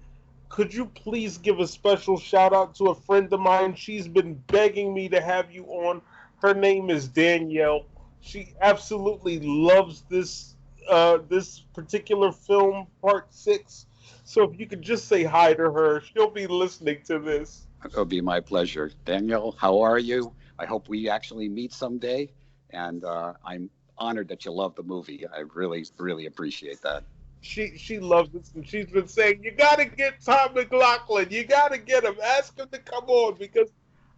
could you please give a special shout out to a friend of mine? She's been begging me to have you on. Her name is Danielle. She absolutely loves this particular film, Part Six. So if you could just say hi to her, she'll be listening to this. It'll be my pleasure. Daniel, how are you? I hope we actually meet someday. And I'm honored that you love the movie. I really, really appreciate that. She loves this, and she's been saying, "You got to get Tom McLoughlin. You got to get him. Ask him to come on," because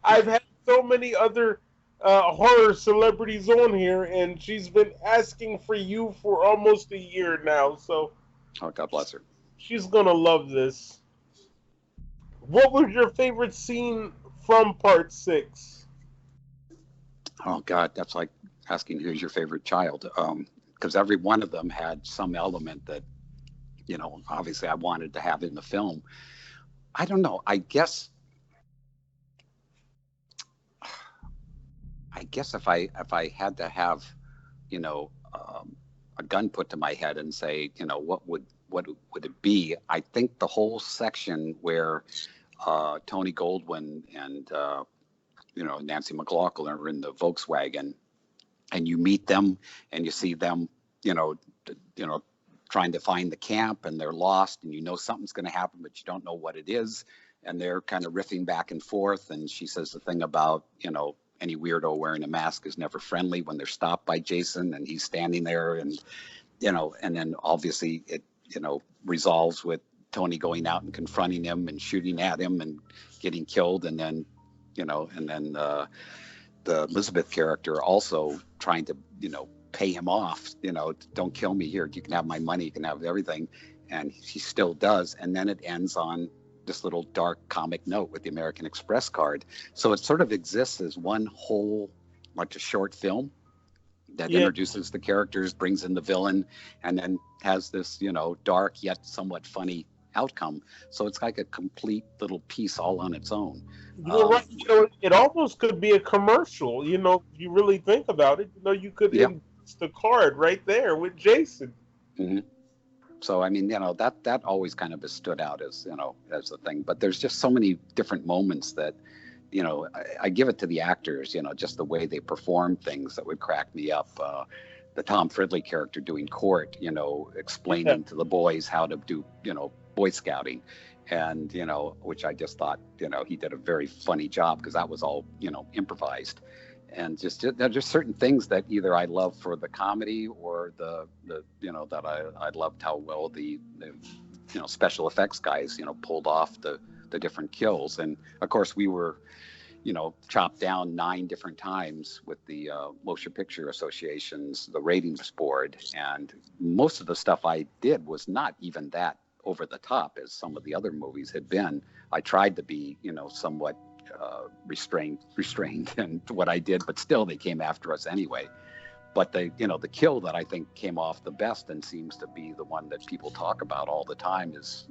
I've had so many other horror celebrities on here, and she's been asking for you for almost a year now. So Oh, God bless her. she's gonna love this. What was your favorite scene from Part Six? Oh, God, that's like asking who's your favorite child. Because every one of them had some element that, you know, obviously I wanted to have in the film. I don't know. I guess if I had to have, you know, a gun put to my head and say, you know, what would it be? I think the whole section where Tony Goldwyn and you know, Nancy McLaughlin are in the Volkswagen, and you meet them and you see them, you know, you know, trying to find the camp, and they're lost, and you know something's going to happen, but you don't know what it is, and they're kind of riffing back and forth. And she says the thing about, you know, any weirdo wearing a mask is never friendly, when they're stopped by Jason and he's standing there, and you know, and then obviously it, you know, resolves with Tony going out and confronting him and shooting at him and getting killed, and then, you know, and then the Elizabeth character also trying to, you know, pay him off, you know, don't kill me here. You can have my money, you can have everything. And he still does. And then it ends on this little dark comic note with the American Express card. So it sort of exists as one whole, like a short film that introduces the characters, brings in the villain, and then has this, you know, dark yet somewhat funny outcome. So it's like a complete little piece all on its own. You're right. You know, it almost could be a commercial. You know, if you really think about it, you know, you could endorse the card right there with Jason. Mm-hmm. So I mean, you know, that always kind of has stood out as, you know, as a thing. But there's just so many different moments that, you know, I give it to the actors, you know, just the way they perform things that would crack me up. The Tom Fridley character doing court, you know, explaining to the boys how to do, you know, Boy Scouting, and, you know, which I just thought, you know, he did a very funny job, because that was all, you know, improvised. And just there's just certain things that either I love for the comedy, or the you know, that I loved how well the special effects guys, pulled off the different kills. And of course we were, chopped down 9 different times with the Motion Picture Association's, the ratings board. And most of the stuff I did was not even that over the top as some of the other movies had been. I tried to be, somewhat restrained in what I did, but still they came after us anyway. But the kill that I think came off the best and seems to be the one that people talk about all the time is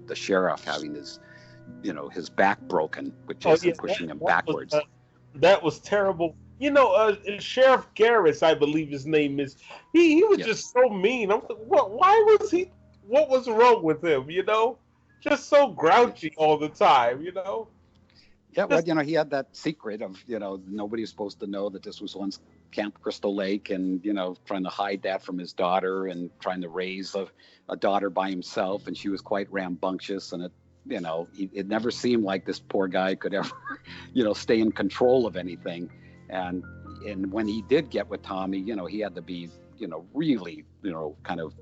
the sheriff having his back broken with Jason pushing him backwards. That was terrible. Sheriff Garris, I believe his name is. He was just so mean. I'm like, why was he? What was wrong with him? Just so grouchy all the time. Yeah, well, he had that secret of, nobody was supposed to know that this was once Camp Crystal Lake, and, trying to hide that from his daughter and trying to raise a daughter by himself. And she was quite rambunctious, and it never seemed like this poor guy could ever, stay in control of anything. And when he did get with Tommy, he had to be, really, kind of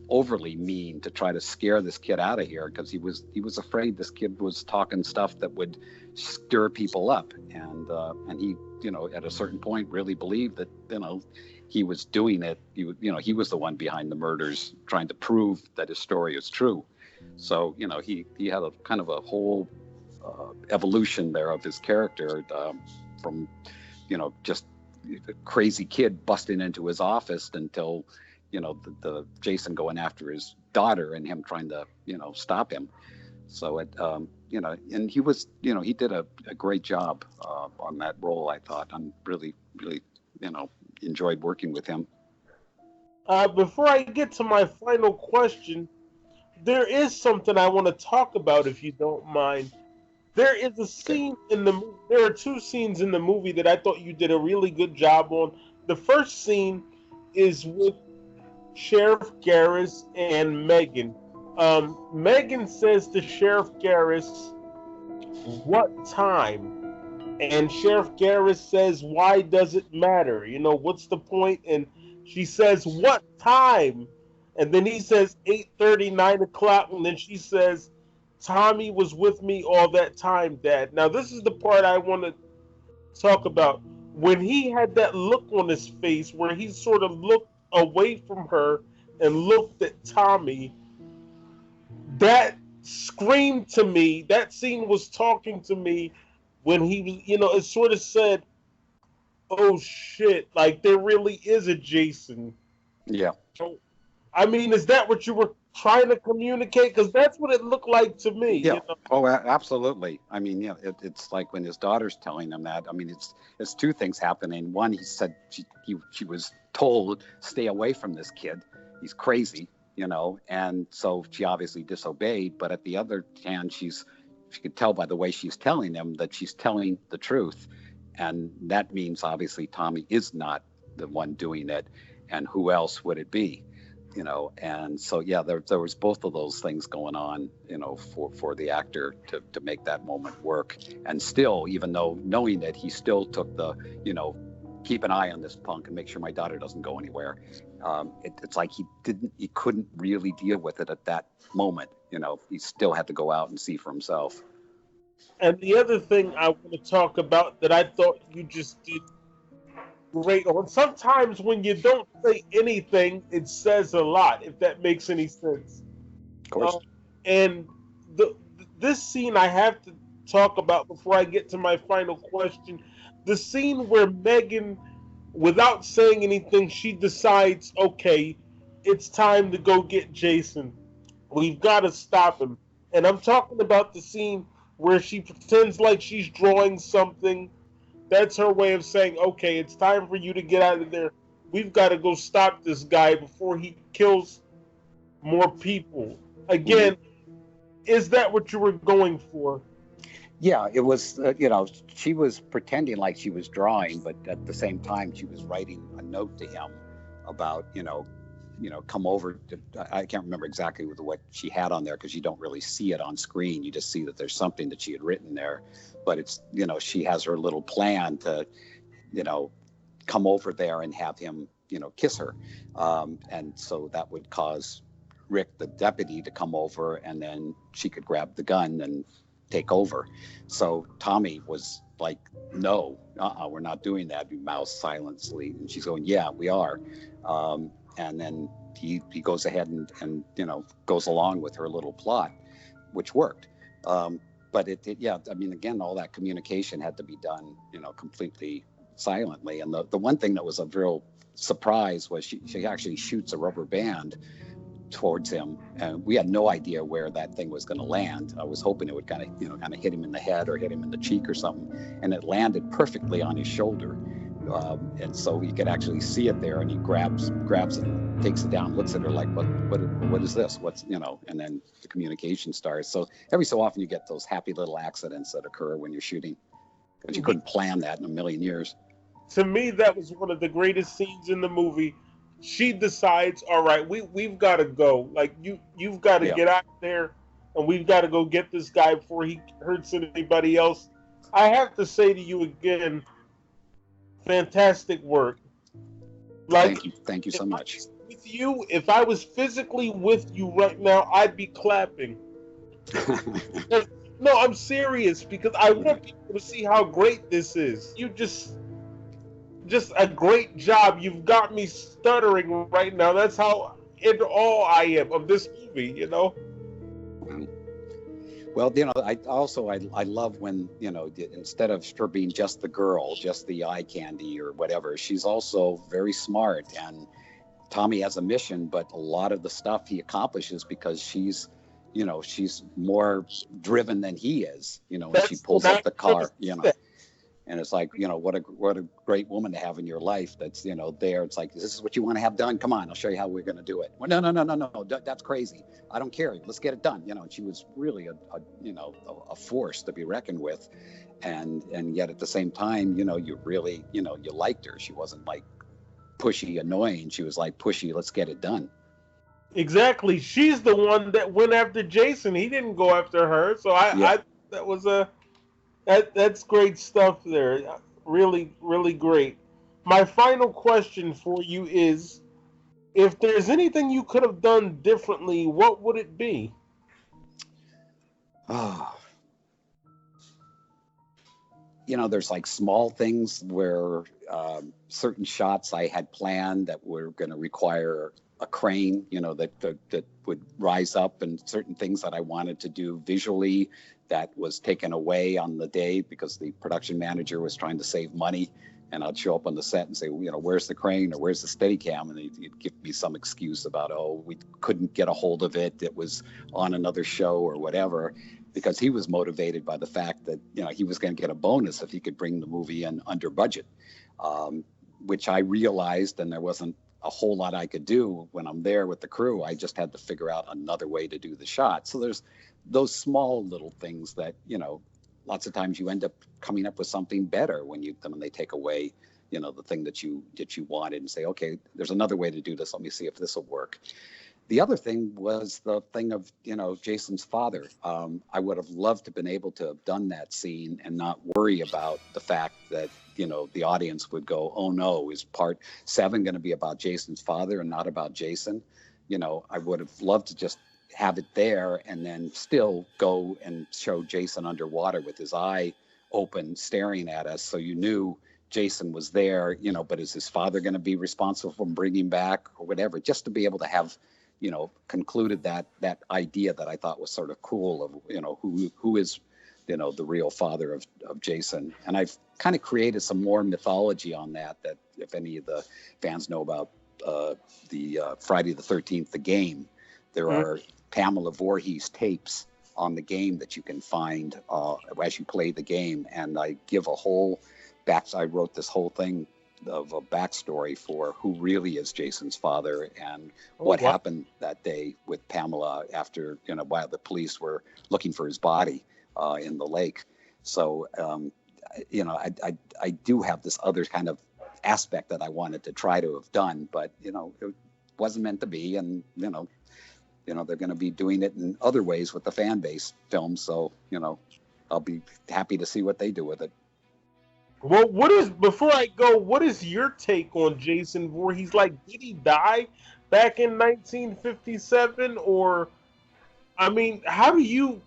overly mean to try to scare this kid out of here, because he was afraid this kid was talking stuff that would stir people up. And he, at a certain point really believed that, he was doing it. He was the one behind the murders, trying to prove that his story is true. So, he had a kind of a whole evolution there of his character, from, just a crazy kid busting into his office until, the Jason going after his daughter and him trying to, stop him. So and he was, he did a great job on that role. I thought I'm really, really, enjoyed working with him. Before I get to my final question, there is something I want to talk about, if you don't mind. There is a scene there are 2 scenes in the movie that I thought you did a really good job on. The first scene is with Sheriff Garris and Megan. Megan says to Sheriff Garris, "What time?" And Sheriff Garris says, "Why does it matter? What's the point?" And she says, "What time?" And then he says 8:30, 9 o'clock. And then she says, "Tommy was with me all that time, Dad." Now, this is the part I want to talk about. When he had that look on his face where he sort of looked away from her and looked at Tommy, that screamed to me. That scene was talking to me when he, it sort of said, "Oh shit, like there really is a Jason." Yeah. So, I mean, is that what you were trying to communicate? Because that's what it looked like to me. Yeah. Oh, absolutely. I mean, it's like when his daughter's telling him that. I mean, it's 2 things happening. One, he said she was told, "Stay away from this kid. He's crazy," and so she obviously disobeyed. But at the other hand, she could tell by the way she's telling him that she's telling the truth, and that means obviously Tommy is not the one doing it, and who else would it be? And so, there was both of those things going on, for the actor to make that moment work. And still, even though knowing that, he still took the, keep an eye on this punk and make sure my daughter doesn't go anywhere. It's like he couldn't really deal with it at that moment. He still had to go out and see for himself. And the other thing I want to talk about that I thought you just did great on. Sometimes when you don't say anything, it says a lot, if that makes any sense. Of course. And this scene I have to talk about before I get to my final question. The scene where Megan, without saying anything, she decides, okay, it's time to go get Jason. We've got to stop him. And I'm talking about the scene where she pretends like she's drawing something. That's her way of saying, okay, it's time for you to get out of there. We've got to go stop this guy before he kills more people. Again, is that what you were going for? Yeah, it was, she was pretending like she was drawing, but at the same time, she was writing a note to him about, come over. I can't remember exactly what she had on there, because you don't really see it on screen. You just see that there's something that she had written there. But it's, she has her little plan to, come over there and have him, kiss her. And so that would cause Rick, the deputy, to come over, and then she could grab the gun and take over. So Tommy was like, no, we're not doing that. He mouthed silently, and she's going, yeah, we are. And then he goes ahead and goes along with her little plot, which worked. But yeah, I mean, again, all that communication had to be done, completely silently. And the one thing that was a real surprise was she actually shoots a rubber band towards him, and we had no idea where that thing was going to land. I was hoping it would kind of hit him in the head or hit him in the cheek or something, and it landed perfectly on his shoulder. And so you could actually see it there, and he grabs it, takes it down, looks at her like, what is this? And then the communication starts. So every so often you get those happy little accidents that occur when you're shooting, because you couldn't plan that in a million years. To me, that was one of the greatest scenes in the movie. She decides, all right, we've got to go. Like, you've got to get out there, and we've got to go get this guy before he hurts anybody else. I have to say to you again, fantastic work. Like, thank you so much. With you, if I was physically with you right now, I'd be clapping. No, I'm serious, because I want people to see how great this is. You just a great job. You've got me stuttering right now. That's how in awe I am of this movie, Well, I love when, instead of her being just the girl, just the eye candy or whatever, she's also very smart. And Tommy has a mission, but a lot of the stuff he accomplishes because she's more driven than he is, when she pulls up the car, And it's like, what a great woman to have in your life that's, there. It's like, this is what you want to have done. Come on, I'll show you how we're going to do it. Well, no, that's crazy. I don't care. Let's get it done. And she was really a force to be reckoned with. And yet at the same time, you really, you liked her. She wasn't like pushy, annoying. She was like pushy, let's get it done. Exactly. She's the one that went after Jason. He didn't go after her. So that was that's great stuff there. Really, really great. My final question for you is, if there's anything you could have done differently, what would it be? There's like small things where certain shots I had planned that were going to require a crane, that would rise up, and certain things that I wanted to do visually that was taken away on the day because the production manager was trying to save money. And I'd show up on the set and say, where's the crane or where's the Steadicam? And he'd give me some excuse about, we couldn't get a hold of it. It was on another show or whatever, because he was motivated by the fact that, he was going to get a bonus if he could bring the movie in under budget, which I realized, and there wasn't a whole lot I could do when I'm there with the crew. I just had to figure out another way to do the shot. So there's those small little things that, lots of times you end up coming up with something better when they take away, the thing that you wanted, and say, okay, there's another way to do this. Let me see if this will work. The other thing was the thing of, Jason's father. I would have loved to have been able to have done that scene and not worry about the fact that, the audience would go, oh no, is part 7 going to be about Jason's father and not about Jason? I would have loved to just have it there and then still go and show Jason underwater with his eye open staring at us, so you knew Jason was there, but is his father going to be responsible for bringing him back or whatever, just to be able to have concluded that idea that I thought was sort of cool of who is the real father of Jason. And I've kind of created some more mythology on that if any of the fans know about the Friday the 13th, the game, there are Pamela Voorhees tapes on the game that you can find as you play the game. And I give a whole I wrote this whole thing of a backstory for who really is Jason's father and what happened that day with Pamela after, while the police were looking for his body in the lake. So, I do have this other kind of aspect that I wanted to try to have done, but, it wasn't meant to be. And, they're going to be doing it in other ways with the fan base film. So, I'll be happy to see what they do with it. Well, before I go, what is your take on Jason Voorhees? Like, did he die? back in 1957? Or, I mean, how do you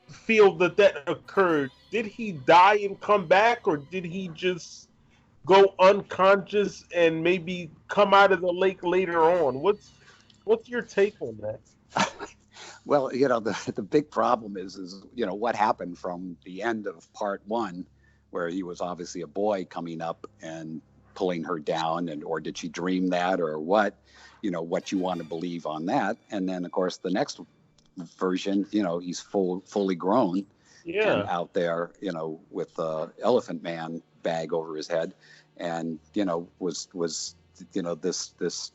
feel that that occurred? Did he die and come back, or did he just go unconscious and maybe come out of the lake later on? What's your take on that? Well, the big problem is what happened from the end of part one, where he was obviously a boy coming up and pulling her down, or did she dream that, or what? What you want to believe on that. And then, of course, the next version, he's fully grown and Yeah, out there, with the Elephant Man bag over his head, and was this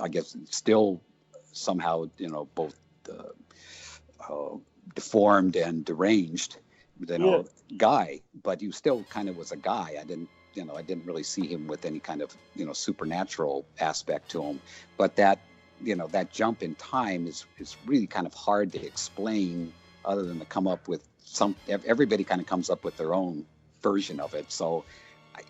I guess still somehow both deformed and deranged, yeah, guy, but he still kind of was a guy. I didn't really see him with any kind of supernatural aspect to him. But that jump in time is really kind of hard to explain, other than to come up with everybody kind of comes up with their own version of it. So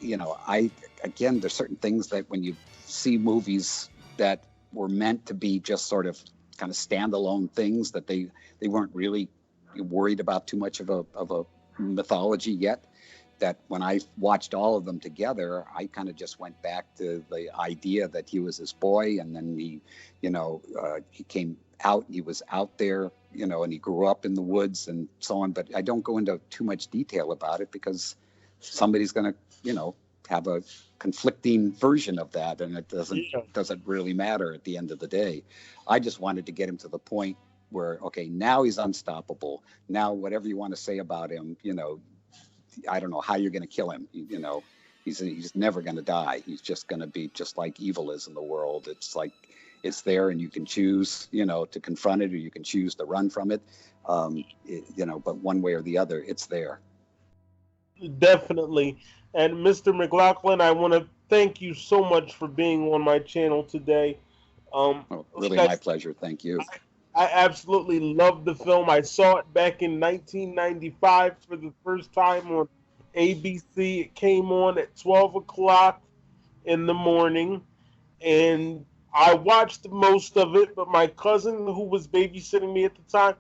there's certain things that when you see movies that were meant to be just sort of kind of standalone things, that they weren't really worried about too much of a mythology yet, that when I watched all of them together, I kind of just went back to the idea that he was this boy, and then he came out, he was out there, and he grew up in the woods and so on. But I don't go into too much detail about it, because somebody's going to, have a conflicting version of that, and it doesn't really matter at the end of the day. I just wanted to get him to the point where, okay, now he's unstoppable. Now, whatever you want to say about him, I don't know how you're going to kill him. He's never going to die. He's just going to be just like evil is in the world. It's like it's there, and you can choose, to confront it, or you can choose to run from it. But one way or the other, it's there. definitely. And Mr. McLoughlin, I want to thank you so much for being on my channel today. Really, my pleasure. Thank you. I absolutely loved the film. I saw it back in 1995 for the first time on ABC. It came on at 12 o'clock in the morning, and I watched most of it, but my cousin, who was babysitting me at the time,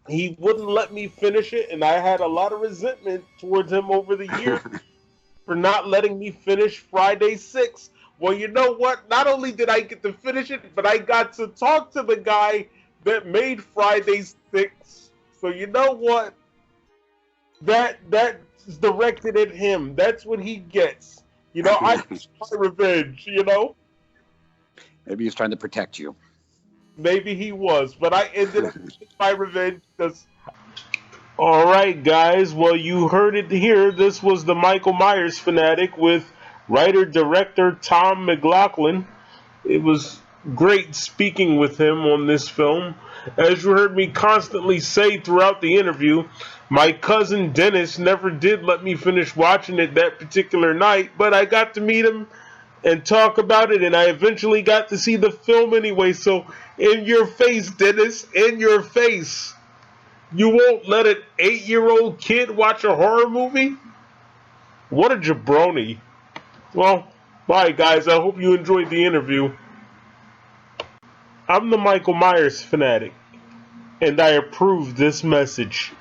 he wouldn't let me finish it, and I had a lot of resentment towards him over the years for not letting me finish Friday 6. Well, you know what? Not only did I get to finish it, but I got to talk to the guy that made Friday 6. So you know what? That's directed at him. That's what he gets. I get my revenge. Maybe he's trying to protect you. Maybe he was, but I ended up getting my revenge because... All right, guys. Well, you heard it here. This was the Michael Myers Fanatic with writer-director Tom McLoughlin. It was great speaking with him on this film. As you heard me constantly say throughout the interview, my cousin Dennis never did let me finish watching it that particular night, but I got to meet him and talk about it, and I eventually got to see the film anyway. So, in your face, Dennis, in your face. You won't let an 8-year-old kid watch a horror movie? What a jabroni. Well, bye guys. I hope you enjoyed the interview. I'm the Michael Myers Fanatic, and I approve this message.